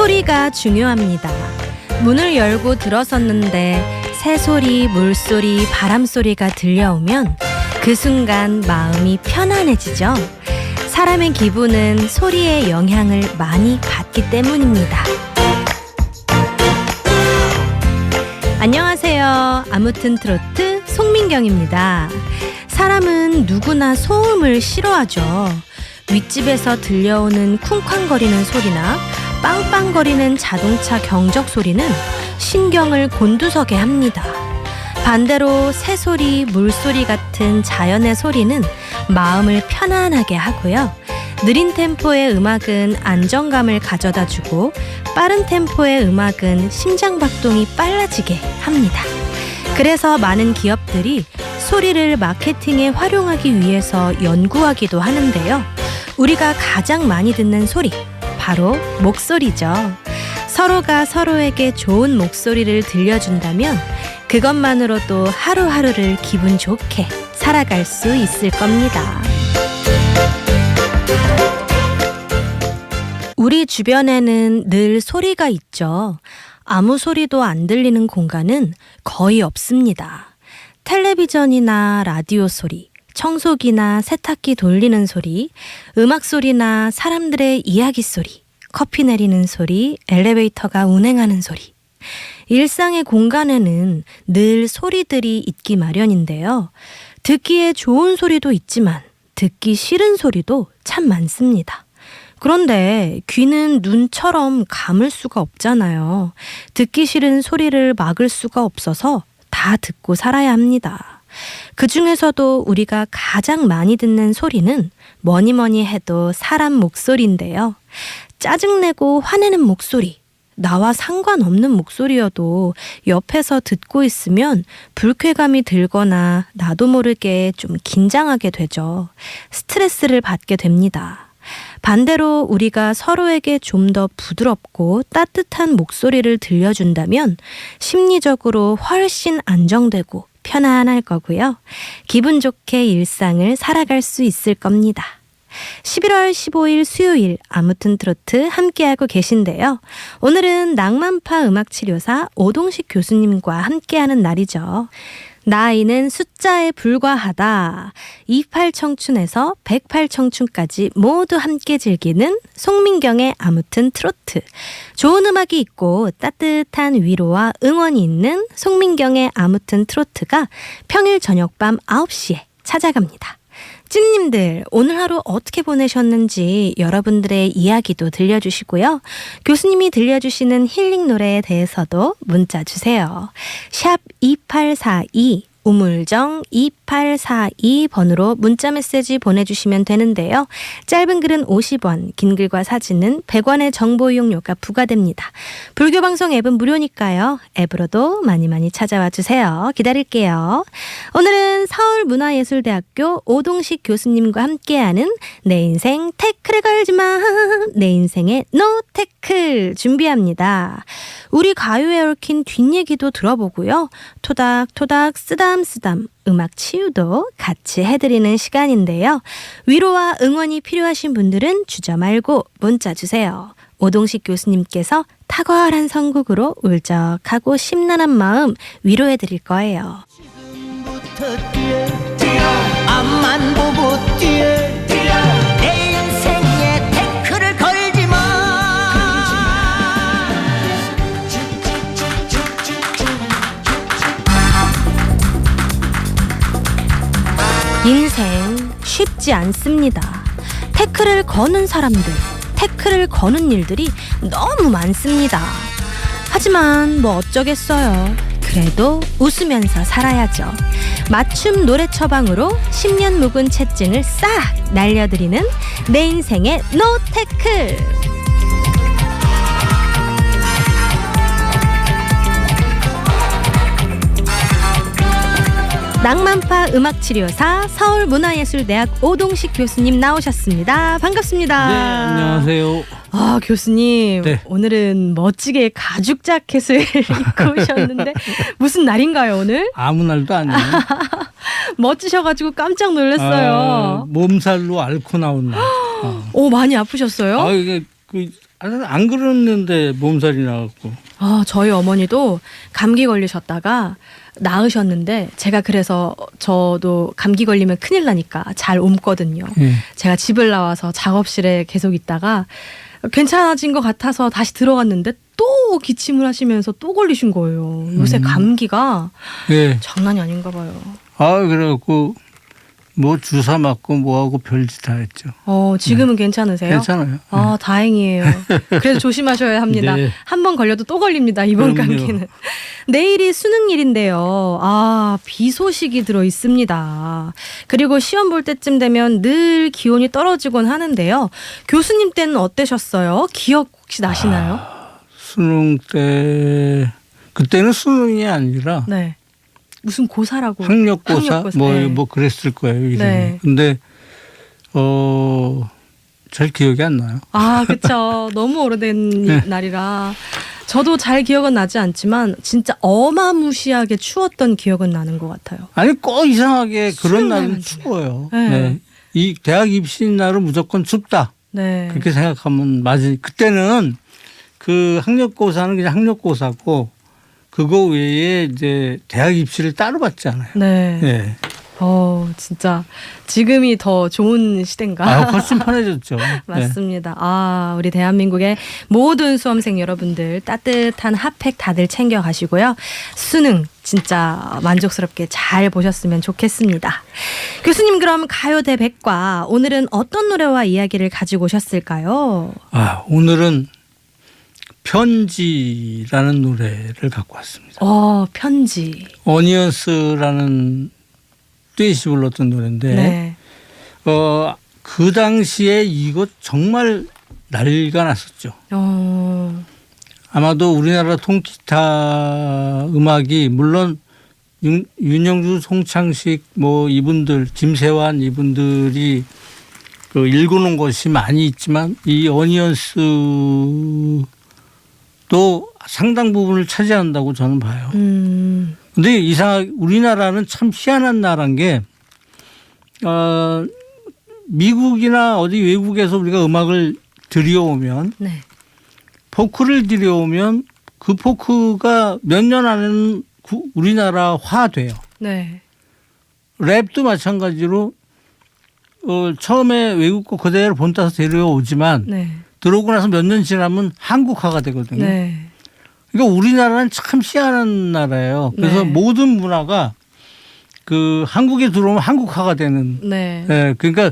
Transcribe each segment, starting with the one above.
소리가 중요합니다. 문을 열고 들어섰는데 새소리, 물소리, 바람소리가 들려오면 그 순간 마음이 편안해지죠. 사람의 기분은 소리의 영향을 많이 받기 때문입니다. 안녕하세요. 아무튼 트로트 송민경입니다. 사람은 누구나 소음을 싫어하죠. 윗집에서 들려오는 쿵쾅거리는 소리나 빵빵거리는 자동차 경적 소리는 신경을 곤두서게 합니다. 반대로 새소리, 물소리 같은 자연의 소리는 마음을 편안하게 하고요. 느린 템포의 음악은 안정감을 가져다 주고 빠른 템포의 음악은 심장박동이 빨라지게 합니다. 그래서 많은 기업들이 소리를 마케팅에 활용하기 위해서 연구하기도 하는데요. 우리가 가장 많이 듣는 소리, 바로 목소리죠. 서로가 서로에게 좋은 목소리를 들려준다면 그것만으로도 하루하루를 기분 좋게 살아갈 수 있을 겁니다. 우리 주변에는 늘 소리가 있죠. 아무 소리도 안 들리는 공간은 거의 없습니다. 텔레비전이나 라디오 소리, 청소기나 세탁기 돌리는 소리, 음악 소리나 사람들의 이야기 소리, 커피 내리는 소리, 엘리베이터가 운행하는 소리. 일상의 공간에는 늘 소리들이 있기 마련인데요. 듣기에 좋은 소리도 있지만 듣기 싫은 소리도 참 많습니다. 그런데 귀는 눈처럼 감을 수가 없잖아요. 듣기 싫은 소리를 막을 수가 없어서 다 듣고 살아야 합니다. 그 중에서도 우리가 가장 많이 듣는 소리는 뭐니 해도 사람 목소리인데요. 짜증내고 화내는 목소리, 나와 상관없는 목소리여도 옆에서 듣고 있으면 불쾌감이 들거나 나도 모르게 좀 긴장하게 되죠. 스트레스를 받게 됩니다. 반대로 우리가 서로에게 좀 더 부드럽고 따뜻한 목소리를 들려준다면 심리적으로 훨씬 안정되고 편안할 거고요. 기분 좋게 일상을 살아갈 수 있을 겁니다. 11월 15일 수요일 아무튼 트로트 함께하고 계신데요. 오늘은 낭만파 음악치료사 오동식 교수님과 함께하는 날이죠. 나이는 숫자에 불과하다. 28청춘에서 108청춘까지 모두 함께 즐기는 송민경의 아무튼 트로트. 좋은 음악이 있고 따뜻한 위로와 응원이 있는 송민경의 아무튼 트로트가 평일 저녁 밤 9시에 찾아갑니다. 찐님들 오늘 하루 어떻게 보내셨는지 여러분들의 이야기도 들려주시고요. 교수님이 들려주시는 힐링 노래에 대해서도 문자 주세요. 샵 2842 우물정 2842 번으로 문자메시지 보내주시면 되는데요. 짧은 글은 50원, 긴 글과 사진은 100원의 정보 이용료가 부과됩니다. 불교방송 앱은 무료니까요. 앱으로도 많이 찾아와 주세요. 기다릴게요. 오늘은 서울문화예술대학교 오동식 교수님과 함께하는 내 인생 태클에 걸지마, 내 인생의 노태클 준비합니다. 우리 가요에 얽힌 뒷얘기도 들어보고요. 토닥토닥 쓰담쓰담 음악 치유도 같이 해드리는 시간인데요. 위로와 응원이 필요하신 분들은 주저 말고 문자 주세요. 오동식 교수님께서 탁월한 선곡으로 울적하고 심란한 마음 위로해드릴 거예요. 지금부터 뛰어 앞만 보고 뛰어 내 인생에 태클을 걸지마. 인생 쉽지 않습니다. 태클을 거는 사람들, 태클을 거는 일들이 너무 많습니다. 하지만 뭐 어쩌겠어요. 그래도 웃으면서 살아야죠. 맞춤 노래 처방으로 10년 묵은 채증을 싹 날려드리는 내 인생의 노태클. 낭만파 음악치료사 서울문화예술대학 오동식 교수님 나오셨습니다. 반갑습니다. 네, 안녕하세요. 아, 교수님. 네. 오늘은 멋지게 가죽 자켓을 입고 오셨는데 무슨 날인가요, 오늘? 아무 날도 아니에요. 멋지셔가지고 깜짝 놀랐어요. 몸살로 앓고 나온 날. 오, 많이 아프셨어요? 이게 안 그랬는데 몸살이 나갖고. 저희 어머니도 감기 걸리셨다가 나으셨는데 제가 그래서 저도 감기 걸리면 큰일 나니까 잘 옮거든요. 예. 제가 집을 나와서 작업실에 계속 있다가 괜찮아진 것 같아서 다시 들어갔는데 또 기침을 하시면서 또 걸리신 거예요. 요새 감기가 예. 장난이 아닌가 봐요. 그래갖고 뭐 주사 맞고 뭐하고 별짓 다 했죠. 지금은 괜찮으세요? 괜찮아요. 다행이에요. 그래도 조심하셔야 합니다. 네. 한 번 걸려도 또 걸립니다. 이번 그럼요. 감기는. 내일이 수능일인데요. 비 소식이 들어 있습니다. 그리고 시험 볼 때쯤 되면 늘 기온이 떨어지곤 하는데요. 교수님 때는 어떠셨어요? 기억 혹시 나시나요? 수능 때 그때는 수능이 아니라 네. 무슨 고사라고. 학력고사 네. 뭐 그랬을 거예요. 이름이. 네. 근데 잘 기억이 안 나요. 그쵸. 너무 오래된 네. 날이라. 저도 잘 기억은 나지 않지만 진짜 어마무시하게 추웠던 기억은 나는 것 같아요. 아니 꼭 이상하게 그런 날은 날은 추워요. 네. 네. 이 대학 입시 날은 무조건 춥다. 네. 그렇게 생각하면 맞으니 그때는 그 학력고사는 그냥 학력고사고 그거 외에 이제 대학 입시를 따로 받지 않아요. 네. 네. 진짜 지금이 더 좋은 시대인가? 훨씬 편해졌죠. 맞습니다. 우리 대한민국의 모든 수험생 여러분들 따뜻한 핫팩 다들 챙겨 가시고요. 수능 진짜 만족스럽게 잘 보셨으면 좋겠습니다. 교수님 그럼 가요대 백과 오늘은 어떤 노래와 이야기를 가지고 오셨을까요? 오늘은 편지라는 노래를 갖고 왔습니다. 편지. 어니언스라는 듀엣이 불렀던 노래인데 네. 그 당시에 이거 정말 난리가 났었죠. 아마도 우리나라 통기타 음악이 물론 윤영주, 송창식 뭐 이분들 김세환 이분들이 일궈놓은 것이 많이 있지만 이 어니언스도 상당 부분을 차지한다고 저는 봐요. 근데 우리나라는 참 희한한 나라인 게 미국이나 어디 외국에서 우리가 음악을 들여오면 네. 포크를 들여오면 그 포크가 몇 년 안에는 우리나라화돼요. 네. 랩도 마찬가지로 처음에 외국 거 그대로 본따서 데려오지만 네. 들어오고 나서 몇 년 지나면 한국화가 되거든요. 네. 그러니까 우리나라는 참 희한한 나라예요. 그래서 네. 모든 문화가 한국에 들어오면 한국화가 되는. 네. 네. 그러니까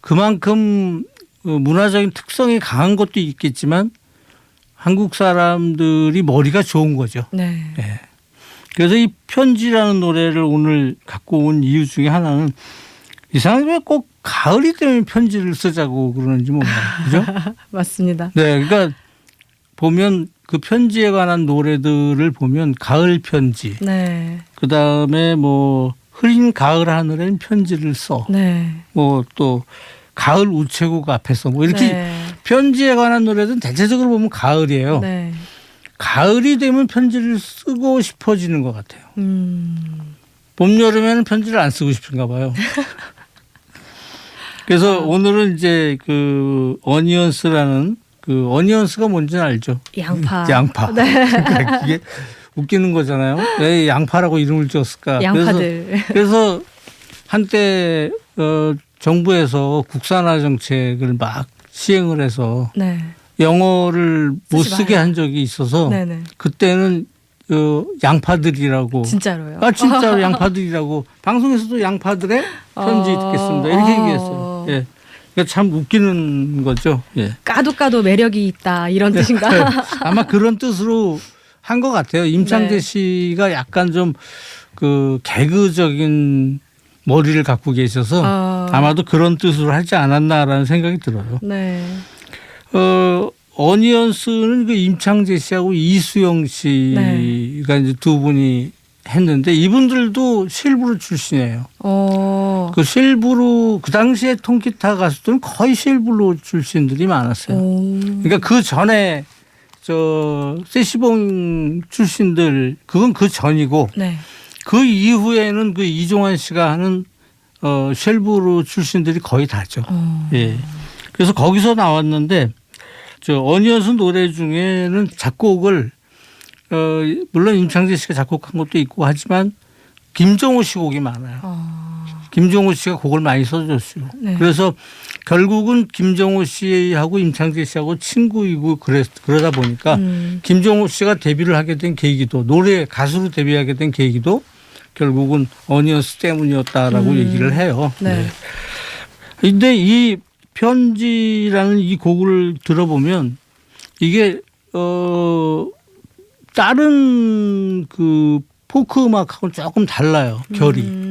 그만큼 문화적인 특성이 강한 것도 있겠지만 한국 사람들이 머리가 좋은 거죠. 네. 네. 그래서 이 편지라는 노래를 오늘 갖고 온 이유 중에 하나는 이상하게 꼭 가을이 되면 편지를 쓰자고 그러는지 몰라요. 그죠? 맞습니다. 네. 그러니까 보면 그 편지에 관한 노래들을 보면 가을 편지. 네. 그다음에 뭐 흐린 가을 하늘엔 편지를 써. 네. 뭐 또 가을 우체국 앞에서 뭐 이렇게 네. 편지에 관한 노래들은 대체적으로 보면 가을이에요. 네. 가을이 되면 편지를 쓰고 싶어지는 것 같아요. 봄, 여름에는 편지를 안 쓰고 싶은가 봐요. 그래서 오늘은 이제 그 어니언스라는 어니언스가 뭔지는 알죠? 양파. 양파. 네. 그러니까 이게 웃기는 거잖아요. 왜 양파라고 이름을 지었을까? 양파들. 그래서 한때 정부에서 국산화 정책을 막 시행을 해서 네. 영어를 못 쓰지 쓰게 마요. 한 적이 있어서 네네. 그때는 양파들이라고. 진짜로요? 진짜로 양파들이라고. 방송에서도 양파들의 편지 듣겠습니다. 이렇게 얘기했어요. 예. 그러니까 참 웃기는 거죠. 예. 까도 매력이 있다 이런 뜻인가? 아마 그런 뜻으로 한 것 같아요. 임창재 네. 씨가 약간 좀 개그적인 머리를 갖고 계셔서 아마도 그런 뜻으로 하지 않았나라는 생각이 들어요. 네. 어니언스는 그 임창재 씨하고 이수영 씨가 이제 두 분이 했는데 이분들도 실브루 출신이에요. 그 실브루 그 당시에 통기타 가수들은 거의 실브루 출신들이 많았어요. 그러니까 그 전에 세시봉 출신들 그건 그 전이고 네. 그 이후에는 그 이종환 씨가 하는 실브루 출신들이 거의 다죠. 예. 그래서 거기서 나왔는데 저 어니언스 노래 중에는 작곡을 물론 임창재 씨가 작곡한 것도 있고 하지만 김정호 씨 곡이 많아요. 김정호 씨가 곡을 많이 써줬어요. 네. 그래서 결국은 김정호 씨하고 임창재 씨하고 친구이고 그러다 보니까 김정호 씨가 데뷔를 하게 된 계기도 노래 가수로 데뷔하게 된 계기도 결국은 어니언스 때문이었다라고 얘기를 해요. 네. 그런데 이 편지라는 이 곡을 들어보면 이게 다른 그 포크 음악하고는 조금 달라요. 결이.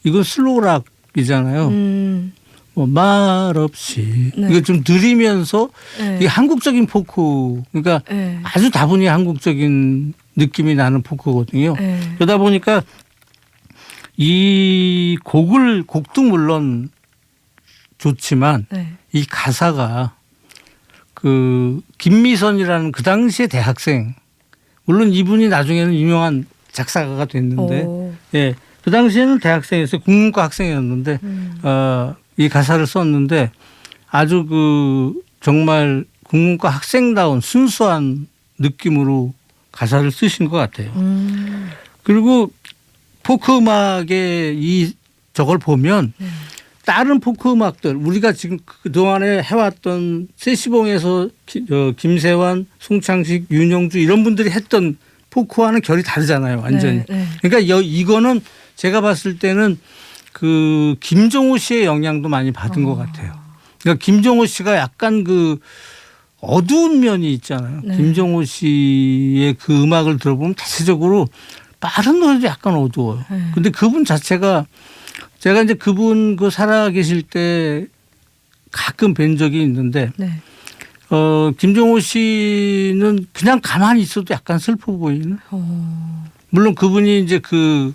이건 슬로우락이잖아요. 뭐 말없이 네. 이거 좀 느리면서 네. 이게 한국적인 포크 그러니까 네. 아주 다분히 한국적인 느낌이 나는 포크거든요. 네. 그러다 보니까 이 곡도 물론 좋지만 네. 이 가사가 그 김미선이라는 그 당시의 대학생 물론 이분이 나중에는 유명한 작사가가 됐는데 오. 예. 그 당시에는 대학생이었어요. 국문과 학생이었는데 이 가사를 썼는데 아주 그 정말 국문과 학생다운 순수한 느낌으로 가사를 쓰신 것 같아요. 그리고 포크 음악의 저걸 보면 다른 포크 음악들 우리가 지금 그동안에 해왔던 세시봉에서 김세환, 송창식, 윤영주 이런 분들이 했던 포크와는 결이 다르잖아요. 완전히. 네, 네. 그러니까 이거는 제가 봤을 때는 그 김정호 씨의 영향도 많이 받은 것 같아요. 그러니까 김정호 씨가 약간 그 어두운 면이 있잖아요. 네. 김정호 씨의 그 음악을 들어보면 대체적으로 빠른 노래도 약간 어두워요. 근데 그분 자체가 제가 이제 그분 그 살아 계실 때 가끔 뵌 적이 있는데 네. 김정호 씨는 그냥 가만히 있어도 약간 슬퍼 보이는. 물론 그분이 이제 그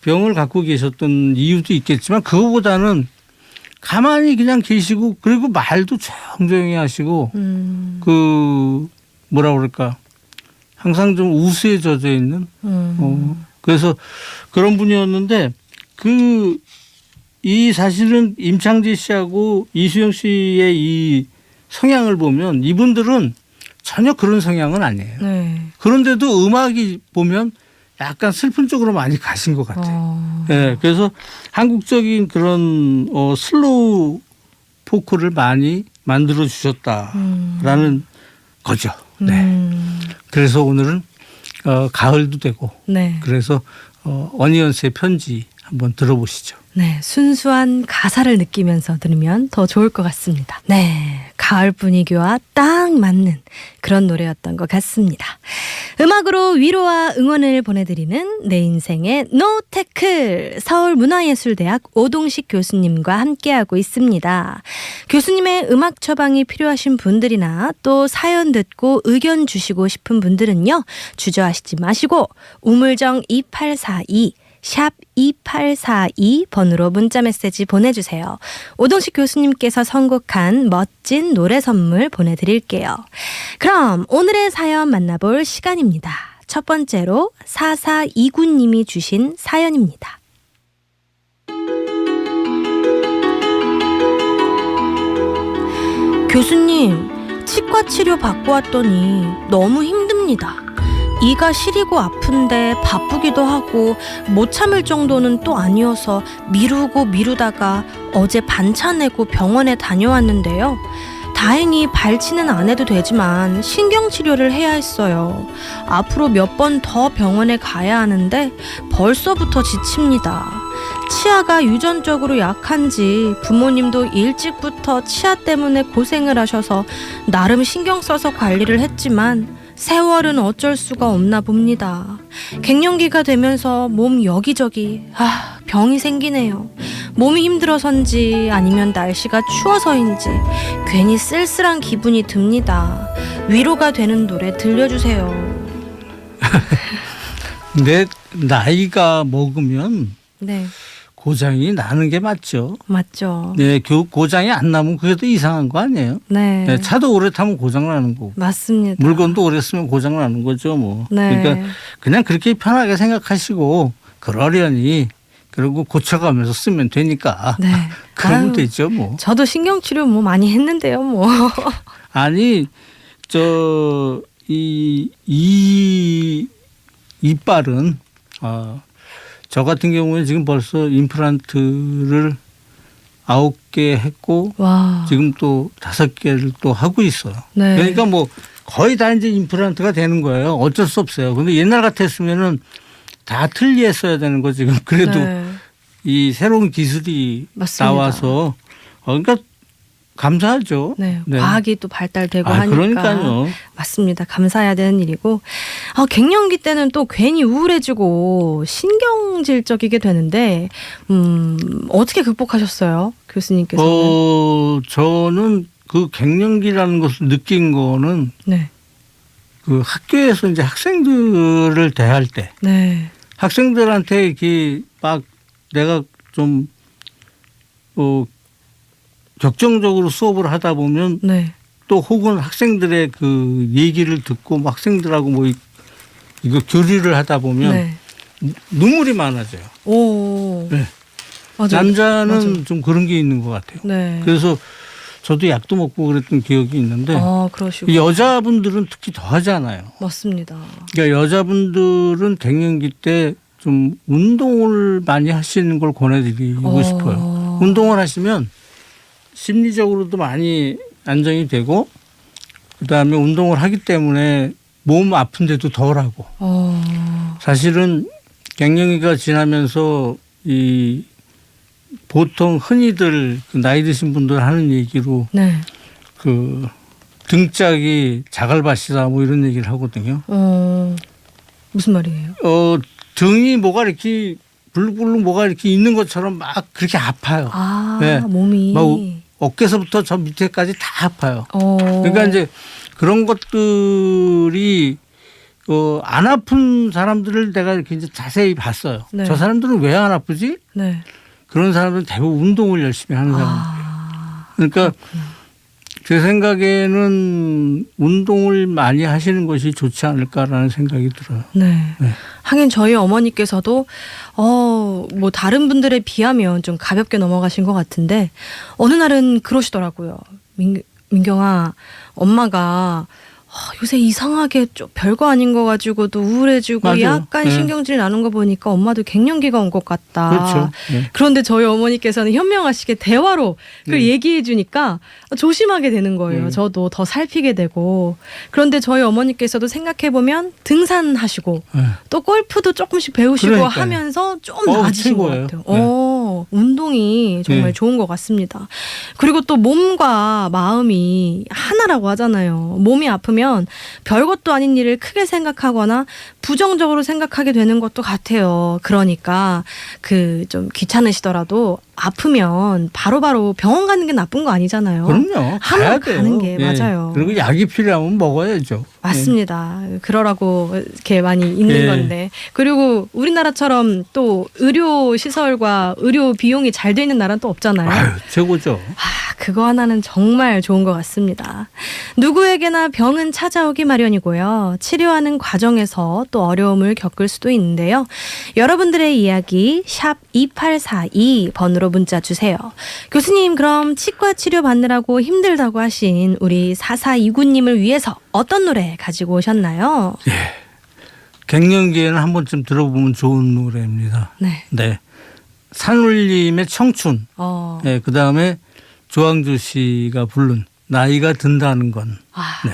병을 갖고 계셨던 이유도 있겠지만 그거보다는 가만히 그냥 계시고 그리고 말도 조용히 하시고 그 뭐라 그럴까 항상 좀 우수에 젖어 있는 그래서 그런 분이었는데 이 사실은 임창재 씨하고 이수영 씨의 이 성향을 보면 이분들은 전혀 그런 성향은 아니에요. 네. 그런데도 음악이 보면 약간 슬픈 쪽으로 많이 가신 것 같아요. 네, 그래서 한국적인 그런 슬로우 포크를 많이 만들어 주셨다라는 거죠. 네. 그래서 오늘은 가을도 되고 네. 그래서 어니언스의 편지 한번 들어보시죠. 네, 순수한 가사를 느끼면서 들으면 더 좋을 것 같습니다. 네, 가을 분위기와 딱 맞는 그런 노래였던 것 같습니다. 음악으로 위로와 응원을 보내드리는 내 인생의 노테크 서울문화예술대학 오동식 교수님과 함께하고 있습니다. 교수님의 음악 처방이 필요하신 분들이나 또 사연 듣고 의견 주시고 싶은 분들은요. 주저하시지 마시고 우물정 2842 샵 2842번으로 문자메시지 보내주세요. 오동식 교수님께서 선곡한 멋진 노래 선물 보내드릴게요. 그럼 오늘의 사연 만나볼 시간입니다. 첫 번째로 4429님이 주신 사연입니다. 교수님, 치과 치료 받고 왔더니 너무 힘듭니다. 이가 시리고 아픈데 바쁘기도 하고 못 참을 정도는 또 아니어서 미루다가 어제 반차 내고 병원에 다녀왔는데요. 다행히 발치는 안 해도 되지만 신경치료를 해야 했어요. 앞으로 몇 번 더 병원에 가야 하는데 벌써부터 지칩니다. 치아가 유전적으로 약한지 부모님도 일찍부터 치아 때문에 고생을 하셔서 나름 신경 써서 관리를 했지만 세월은 어쩔 수가 없나 봅니다. 갱년기가 되면서 몸 여기저기 병이 생기네요. 몸이 힘들어서인지 아니면 날씨가 추워서인지 괜히 쓸쓸한 기분이 듭니다. 위로가 되는 노래 들려주세요. 근데 나이가 먹으면 네, 고장이 나는 게 맞죠. 맞죠. 네, 고장이 안 나면 그게 더 이상한 거 아니에요? 네, 네, 차도 오래 타면 고장 나는 거고. 맞습니다. 물건도 오래 쓰면 고장 나는 거죠, 뭐. 네. 그러니까 그냥 그렇게 편하게 생각하시고 그러려니 그리고 고쳐가면서 쓰면 되니까. 네. 그러면 아유, 되죠, 뭐. 저도 신경치료 뭐 많이 했는데요, 뭐. 아니 이 이빨은 저 같은 경우에 지금 벌써 임플란트를 9개 했고 와. 지금 또 5개를 또 하고 있어요. 네. 그러니까 뭐 거의 다 이제 임플란트가 되는 거예요. 어쩔 수 없어요. 근데 옛날 같았으면은 다 틀리했어야 되는 거 지금 그래도 네. 이 새로운 기술이 맞습니다. 나와서 그러니까 감사하죠. 네. 네. 과학이 또 발달되고 하니까. 그러니까요. 맞습니다. 감사해야 되는 일이고. 갱년기 때는 또 괜히 우울해지고 신경질적이게 되는데 어떻게 극복하셨어요? 교수님께서는. 저는 그 갱년기라는 것을 느낀 거는 네. 그 학교에서 이제 학생들을 대할 때 네. 학생들한테 이렇게 막 내가 좀 격정적으로 수업을 하다 보면 네. 또 혹은 학생들의 그 얘기를 듣고 뭐 학생들하고 뭐 이거 교류를 하다 보면 네. 눈물이 많아져요. 오. 네. 맞아요. 남자는 맞아요. 좀 그런 게 있는 것 같아요. 네. 그래서 저도 약도 먹고 그랬던 기억이 있는데 그러시고. 여자분들은 특히 더 하잖아요. 맞습니다. 그러니까 여자분들은 갱년기 때 좀 운동을 많이 하시는 걸 권해드리고 싶어요. 운동을 하시면 심리적으로도 많이 안정이 되고 그다음에 운동을 하기 때문에 몸 아픈데도 덜하고 사실은 갱년기가 지나면서 이 보통 흔히들 나이 드신 분들 하는 얘기로 네. 그 등짝이 자갈밭이다 뭐 이런 얘기를 하거든요. 무슨 말이에요? 등이 뭐가 이렇게 불룩불룩 뭐가 이렇게 있는 것처럼 막 그렇게 아파요. 네. 몸이. 막 어깨서부터 저 밑에까지 다 아파요. 그러니까 이제 그런 것들이 안 아픈 사람들을 내가 이렇게 이제 자세히 봤어요. 네. 저 사람들은 왜 안 아프지? 네. 그런 사람들은 대부분 운동을 열심히 하는 사람들이에요. 그러니까 제 생각에는 운동을 많이 하시는 것이 좋지 않을까라는 생각이 들어요. 네. 네. 하긴 저희 어머니께서도 뭐 다른 분들에 비하면 좀 가볍게 넘어가신 것 같은데 어느 날은 그러시더라고요. 민경아, 엄마가 요새 이상하게 좀 별거 아닌 거 가지고도 우울해지고 맞아요. 약간 네. 신경질 나는 거 보니까 엄마도 갱년기가 온 것 같다. 그렇죠. 네. 그런데 저희 어머니께서는 현명하시게 대화로 그걸 얘기해 주니까 조심하게 되는 거예요. 저도 더 살피게 되고. 그런데 저희 어머니께서도 생각해 보면 등산하시고 네. 또 골프도 조금씩 배우시고 그러니까요. 하면서 좀 나아지신 것 최고예요. 같아요. 네. 운동이 정말 네. 좋은 것 같습니다. 그리고 또 몸과 마음이 하나라고 하잖아요. 몸이 아프면 별것도 아닌 일을 크게 생각하거나 부정적으로 생각하게 되는 것도 같아요. 그러니까 좀 귀찮으시더라도 아프면 바로바로 병원 가는 게 나쁜 거 아니잖아요. 그럼요. 가야 한번 돼요. 가는 게 네. 맞아요. 그리고 약이 필요하면 먹어야죠. 맞습니다. 그러라고 이렇게 많이 있는 네. 건데. 그리고 우리나라처럼 또 의료 시설과 의료 비용이 잘 돼 있는 나라는 또 없잖아요. 아유, 최고죠. 그거 하나는 정말 좋은 것 같습니다. 누구에게나 병은 찾아오기 마련이고요. 치료하는 과정에서 또 어려움을 겪을 수도 있는데요. 여러분들의 이야기 샵 2842번으로 문자 주세요. 교수님, 그럼 치과 치료 받느라고 힘들다고 하신 우리 4429님을 위해서 어떤 노래 가지고 오셨나요? 갱년기에는 한 번쯤 들어보면 좋은 노래입니다. 네. 네. 산울림의 청춘. 네, 그다음에 조항조 씨가 부른 나이가 든다는 건. 네.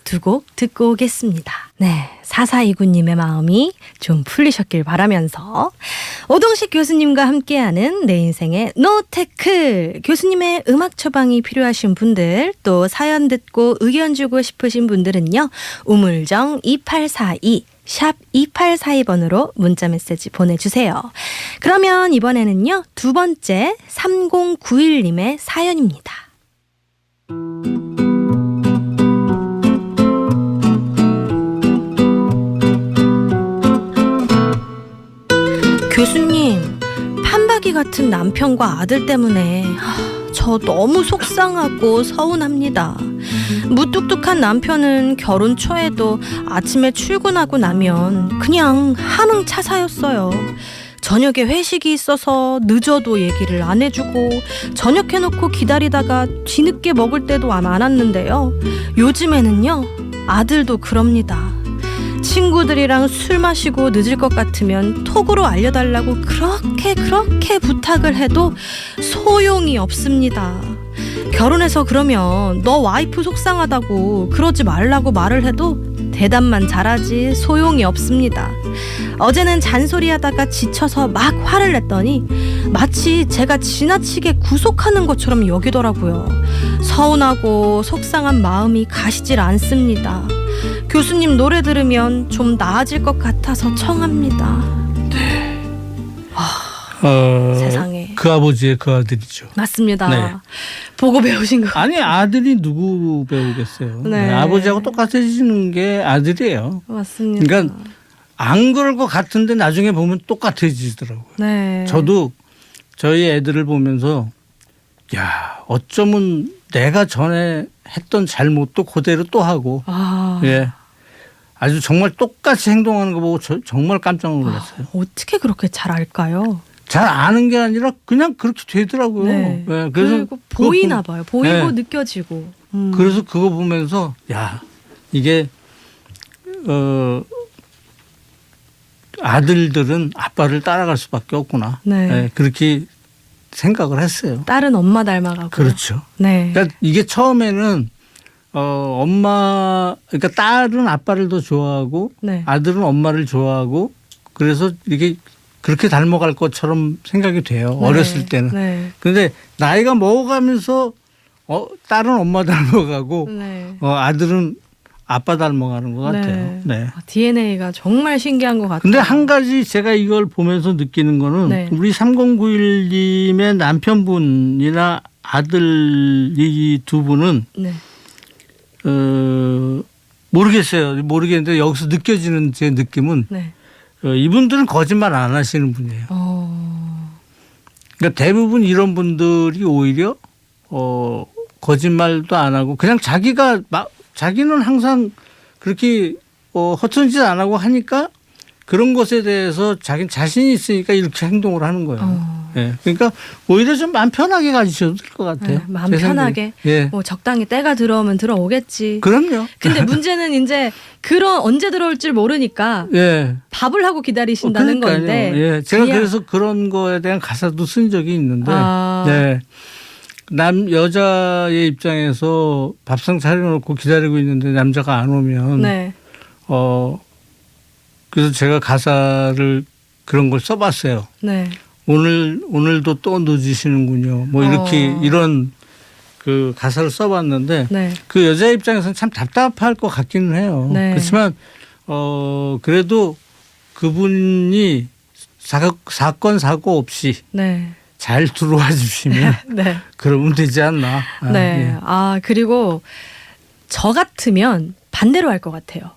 두 곡 듣고 오겠습니다. 네, 4429님의 마음이 좀 풀리셨길 바라면서 오동식 교수님과 함께하는 내 인생의 노테크. 교수님의 음악 처방이 필요하신 분들, 또 사연 듣고 의견 주고 싶으신 분들은요. 우물정 2842 샵 2842번으로 문자메시지 보내주세요. 그러면 이번에는요. 두 번째 3091님의 사연입니다. 교수님, 판박이 같은 남편과 아들 때문에 저 너무 속상하고 서운합니다. 무뚝뚝한 남편은 결혼 초에도 아침에 출근하고 나면 그냥 함흥차사였어요. 저녁에 회식이 있어서 늦어도 얘기를 안 해주고 저녁 해놓고 기다리다가 뒤늦게 먹을 때도 안 왔는데요. 요즘에는요, 아들도 그럽니다. 친구들이랑 술 마시고 늦을 것 같으면 톡으로 알려달라고 그렇게 부탁을 해도 소용이 없습니다. 결혼해서 그러면 너 와이프 속상하다고 그러지 말라고 말을 해도 대답만 잘하지 소용이 없습니다. 어제는 잔소리하다가 지쳐서 막 화를 냈더니 마치 제가 지나치게 구속하는 것처럼 여기더라고요. 서운하고 속상한 마음이 가시질 않습니다. 교수님 노래 들으면 좀 나아질 것 같아서 청합니다. 세상에. 그 아버지의 그 아들이죠. 맞습니다. 네. 보고 배우신 거. 아니 아들이 누구 배우겠어요. 네. 네, 아버지하고 똑같아지는 게 아들이에요. 맞습니다. 그러니까 안 그럴 것 같은데 나중에 보면 똑같아지더라고요. 네. 저도 저희 애들을 보면서 야 어쩌면 내가 전에 했던 잘못도 그대로 또 하고 예. 아주 정말 똑같이 행동하는 거 보고 정말 깜짝 놀랐어요. 어떻게 그렇게 잘 알까요? 잘 아는 게 아니라 그냥 그렇게 되더라고요. 네. 예, 그래서 그리고 보이나 봐요. 보이고 네. 느껴지고. 그래서 그거 보면서 야 이게 아들들은 아빠를 따라갈 수밖에 없구나. 네. 예, 그렇게 생각을 했어요. 딸은 엄마 닮아가고. 그렇죠. 네. 그러니까 이게 처음에는 그러니까 딸은 아빠를 더 좋아하고 네. 아들은 엄마를 좋아하고 그래서 이게 그렇게 닮아갈 것처럼 생각이 돼요. 네. 어렸을 때는. 네. 그런데 나이가 먹어가면서 딸은 엄마 닮아가고 네. 아들은 아빠 닮아가는 것 같아요. 네. DNA가 정말 신기한 것 같아요. 근데 한 가지 제가 이걸 보면서 느끼는 거는 네. 우리 3091님의 남편분이나 아들 이 두 분은 네. 모르겠는데 여기서 느껴지는 제 느낌은 네. 이분들은 거짓말 안 하시는 분이에요. 그러니까 대부분 이런 분들이 오히려 거짓말도 안 하고 그냥 자기는 항상 그렇게 허튼짓 안 하고 하니까 그런 것에 대해서 자기는 자신이 있으니까 이렇게 행동을 하는 거예요. 예. 그러니까 오히려 좀 마음 편하게 가지셔도 될 것 같아요. 네, 마음 편하게. 예. 뭐 적당히 때가 들어오면 들어오겠지. 그럼요. 근데 문제는 이제 언제 들어올 줄 모르니까 예. 밥을 하고 기다리신다는 그러니까요. 건데. 예. 제가 그냥- 그래서 그런 거에 대한 가사도 쓴 적이 있는데, 아. 네. 여자의 입장에서 밥상 차려놓고 기다리고 있는데 남자가 안 오면, 네. 그래서 제가 가사를 그런 걸 써봤어요. 네. 오늘도 또 늦으시는군요. 뭐 이렇게 이런 그 가사를 써봤는데 네. 그 여자 입장에서는 참 답답할 것 같기는 해요. 네. 그렇지만 그래도 그분이 사건 사고 없이 네. 잘 들어와 주시면 네. 그러면 되지 않나. 네. 예. 그리고 저 같으면 반대로 할 것 같아요.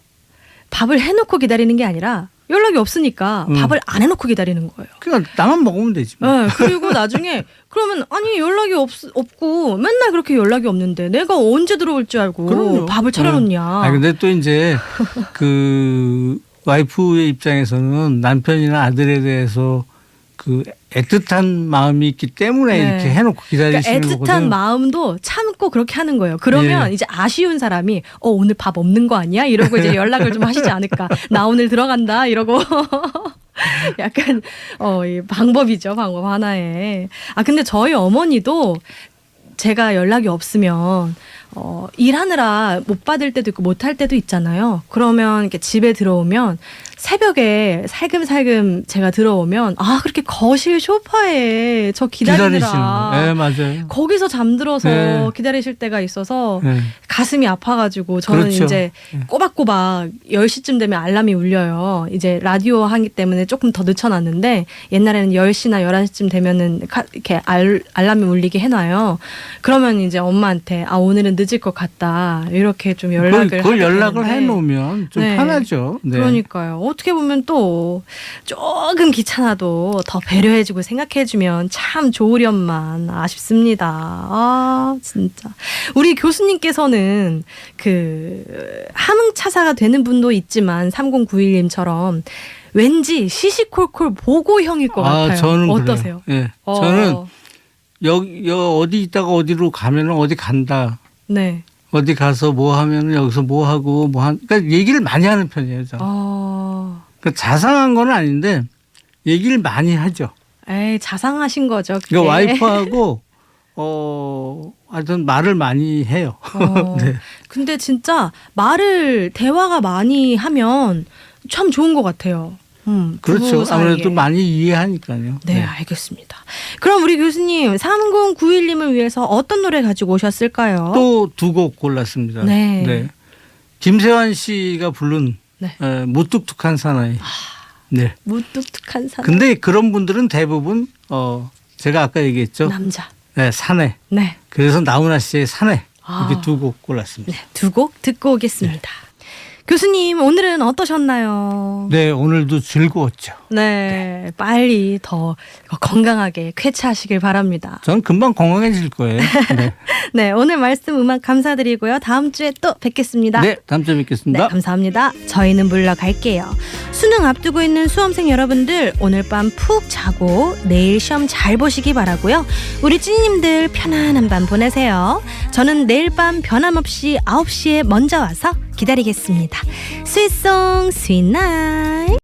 밥을 해놓고 기다리는 게 아니라 연락이 없으니까 밥을 안 해놓고 기다리는 거예요. 그러니까 나만 먹으면 되지. 뭐. 네, 그리고 나중에 그러면 아니 연락이 없고 맨날 그렇게 연락이 없는데 내가 언제 들어올 줄 알고 그럼요. 밥을 차려놓냐. 근데 또 이제 그 와이프의 입장에서는 남편이나 아들에 대해서 그 애틋한 마음이 있기 때문에 네. 이렇게 해놓고 기다리시는 그러니까 거거든요. 애틋한 마음도 참고 그렇게 하는 거예요. 그러면 예. 이제 아쉬운 사람이 오늘 밥 없는 거 아니야? 이러고 이제 연락을 좀 하시지 않을까. 나 오늘 들어간다 이러고. 약간 이 방법이죠. 방법 하나에. 근데 저희 어머니도 제가 연락이 없으면 일하느라 못 받을 때도 있고 못 할 때도 있잖아요. 그러면 이렇게 집에 들어오면 새벽에 살금살금 제가 들어오면 그렇게 거실 소파에 저 기다리느라 네, 맞아요. 거기서 잠들어서 네. 기다리실 때가 있어서 네. 가슴이 아파가지고 저는 그렇죠. 이제 꼬박꼬박 10시쯤 되면 알람이 울려요. 이제 라디오 하기 때문에 조금 더 늦춰놨는데 옛날에는 10시나 11시쯤 되면은 이렇게 알람이 울리게 해놔요. 그러면 이제 엄마한테 오늘은 늦을 것 같다. 이렇게 좀 연락을 그걸 하게 연락을 되는데. 해놓으면 좀 네. 편하죠. 네. 그러니까요. 어떻게 보면 또 조금 귀찮아도 더 배려해주고 생각해주면 참 좋으련만 아쉽습니다. 아 진짜 우리 교수님께서는 그 함흥차사가 되는 분도 있지만 3091님처럼 왠지 시시콜콜 보고형일 것 같아요. 저는 어떠세요? 그래요. 예. 저는 여기 어디 있다가 어디로 가면은 어디 간다. 네. 어디 가서 뭐 하면은 여기서 뭐 하고 그러니까 얘기를 많이 하는 편이에요. 저는. 그러니까 자상한 건 아닌데 얘기를 많이 하죠. 에이 자상하신 거죠. 그게. 그러니까 와이프하고 하여튼 말을 많이 해요. 네. 근데 진짜 대화가 많이 하면 참 좋은 것 같아요. 그렇죠. 부부 사이에. 아무래도 많이 이해하니까요. 네, 알겠습니다. 그럼 우리 교수님 3091님을 위해서 어떤 노래 가지고 오셨을까요? 또 두 곡 골랐습니다. 네. 김세환 씨가 부른 네. 무뚝뚝한 사나이. 네. 무뚝뚝한 사람. 근데 그런 분들은 대부분 제가 아까 얘기했죠. 남자. 네, 사내. 네. 그래서 나훈아 씨의 사내. 아. 이렇게 두 곡 골랐습니다. 네, 두 곡 듣고 오겠습니다. 교수님 오늘은 어떠셨나요? 네, 오늘도 즐거웠죠. 네, 빨리 더 건강하게 쾌차하시길 바랍니다. 전 금방 건강해질 거예요. 네. 네, 오늘 말씀 음악 감사드리고요. 다음 주에 또 뵙겠습니다. 네, 다음 주에 뵙겠습니다. 네, 감사합니다. 저희는 물러갈게요. 수능 앞두고 있는 수험생 여러분들 오늘 밤 푹 자고 내일 시험 잘 보시기 바라고요. 우리 찐이님들 편안한 밤 보내세요. 저는 내일 밤 변함없이 9시에 먼저 와서 기다리겠습니다. 스윗송 스윗나잇.